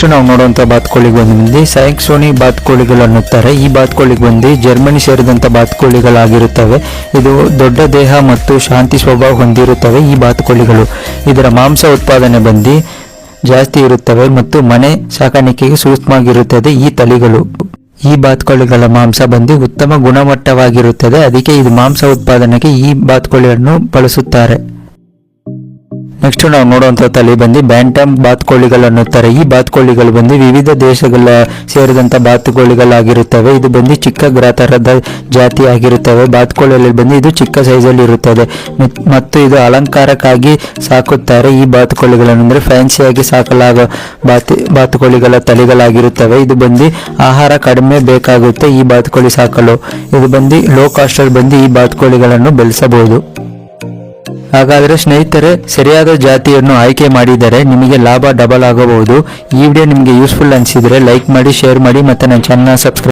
Next ನಾವು ನೋಡುವಂಥ ಬಾತುಕೋಳಿಗೆ ಬಂದು ಸ್ಯಾಂಕ್ಸೋನಿ ಬಾತುಕೋಳಿಗಳು ಅನ್ನುತ್ತಾರೆ. ಈ ಬಾತುಕೋಳಿಗೆ ಬಂದು ಜರ್ಮನಿ ಸೇರಿದಂಥ ಬಾತುಕೋಳಿಗಳಾಗಿರುತ್ತವೆ. ಇದು ದೊಡ್ಡ ದೇಹ ಮತ್ತು ಶಾಂತಿ ಸ್ವಭಾವ ಹೊಂದಿರುತ್ತವೆ. ಈ ಬಾತುಕೋಳಿಗಳು ಇದರ ಮಾಂಸ ಉತ್ಪಾದನೆ ಬಂದು ಜಾಸ್ತಿ ಇರುತ್ತವೆ ಮತ್ತು ಮನೆ ಸಾಕಾಣಿಕೆಗೆ ಸೂಕ್ಷ್ಮವಾಗಿರುತ್ತದೆ. ಈ ತಳಿಗಳು ಈ ಬಾತುಕೋಳಿಗಳ ಮಾಂಸ ಬಂದು ಉತ್ತಮ ಗುಣಮಟ್ಟವಾಗಿರುತ್ತದೆ. ಅದಕ್ಕೆ ಇದು ಮಾಂಸ ಉತ್ಪಾದನೆಗೆ ಈ ಬಾತುಕೋಳಿಯನ್ನು ಬಳಸುತ್ತಾರೆ. ನೆಕ್ಸ್ಟ್ ನಾವು ನೋಡುವಂಥ ತಳಿ ಬಂದು ಬ್ಯಾಂಟಮ್ ಬಾತುಕೋಳಿಗಳು ಅನ್ನುತ್ತಾರೆ. ಈ ಬಾತುಕೋಳಿಗಳು ಬಂದು ವಿವಿಧ ದೇಶಗಳ ಸೇರಿದಂಥ ಬಾತುಕೋಳಿಗಳಾಗಿರುತ್ತವೆ. ಇದು ಬಂದು ಚಿಕ್ಕ ಗಾತ್ರದ ಜಾತಿ ಆಗಿರುತ್ತವೆ. ಬಾತುಕೋಳಿಯಲ್ಲಿ ಬಂದು ಇದು ಚಿಕ್ಕ ಸೈಜಲ್ಲಿ ಇರುತ್ತದೆ ಮತ್ತು ಇದು ಅಲಂಕಾರಕ್ಕಾಗಿ ಸಾಕುತ್ತಾರೆ. ಈ ಬಾತುಕೋಳಿಗಳನ್ನು ಅಂದರೆ ಫ್ಯಾನ್ಸಿಯಾಗಿ ಸಾಕಲಾಗುವ ಬಾತುಕೋಳಿಗಳ ತಳಿಗಳಾಗಿರುತ್ತವೆ. ಇದು ಬಂದು ಆಹಾರ ಕಡಿಮೆ ಬೇಕಾಗುತ್ತೆ ಈ ಬಾತುಕೋಳಿ ಸಾಕಲು. ಇದು ಬಂದು ಲೋ ಕಾಸ್ಟಲ್ಲಿ ಬಂದು ಈ ಬಾತುಕೋಳಿಗಳನ್ನು ಬೆಳೆಸಬಹುದು. ಹಾಗಾದರೆ ಸ್ನೇಹಿತರೆ, ಸರಿಯಾದ ಜಾತಿಯನ್ನು ಆಯ್ಕೆ ಮಾಡಿದರೆ ನಿಮಗೆ ಲಾಭ ಡಬಲ್ ಆಗಬಹುದು. ಈ ವಿಡಿಯೋ ನಿಮಗೆ ಯೂಸ್ಫುಲ್ ಅನಿಸಿದರೆ ಲೈಕ್ ಮಾಡಿ, ಶೇರ್ ಮಾಡಿ ಮತ್ತು ನನ್ನ ಚಾನಲ್ನ ಸಬ್ಸ್ಕ್ರೈಬ್